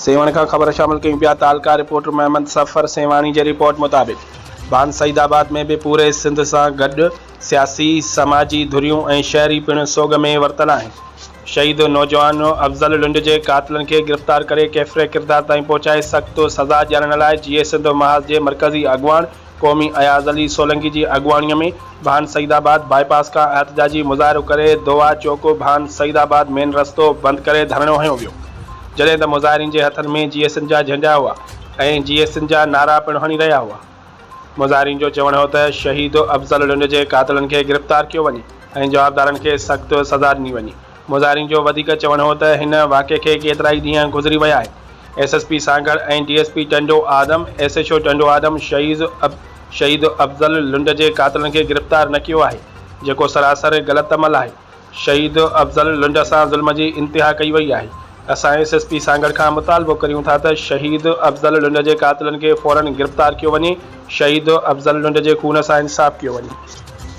सेवण का ख़बर शामिल कयूं पिया। तालका रिपोर्टर महमद सफ़र सेवानी जी रिपोर्ट मुताबिक़ भान सईदाबाद में भी पूरे सिंध से गॾु सियासी समाजी धुरियूं ऐं शहरी पिण सोग में वरतल आहिनि। शहीद नौजवान अफ़ज़ल लुंड के कातिलनि खे गिरफ़्तार करे कैफ़रे किरदार ताईं पहुचाए सख़्त सज़ा ॾियण लाइ जीए सिंध महाज के मरकज़ी अगवान क़ौमी अयाज़ अली सोलंकी की अगवाणी में भान सईदाबाद बाईपास का एहतजाजी मुज़ाहिरो करे दोआ चौक भान सईदाबाद मेन रस्तो बंद करे धरणो हयो वियो। जॾहिं त मुज़ाहिरीन के हथन में जीए सिंध जा झंडा हुआ ऐं जीए सिंध जा नारा पिण हणी रहा हुआ। मुज़ाहिरीन जो चवण हो त शहीद अफ़ज़ल लुंड के कातिलनि खे गिरफ़्तार किया वञे ऐं जवाबदारनि खे सख़्त सज़ा ॾिनी वञे। मुज़ाहिरीन जो वधीक चवण हो त हिन वाक़े खे केतिरा ई ॾींहं गुज़री विया आहिनि। SSP सागर ऐं DSP टंडो आदम SHO टंडो आदम शहीद अफ़ज़ल लुंड के कातिलनि खे गिरफ़्तार न कियो आहे, जेको सरासर ग़लत अमल आहे। शहीद अफ़ज़ल लुंड सां ज़ुल्म जी इंतिहा कई वई आहे। असां SSP सागर खां मुतालबो करियूं था त शहीद अफ़ज़ल लुंड के कातिलनि खे फ़ौरन गिरफ़्तार कियो वञे। शहीद अफ़ज़ल लुंड के खून सां इंसाफ़ कियो वञे।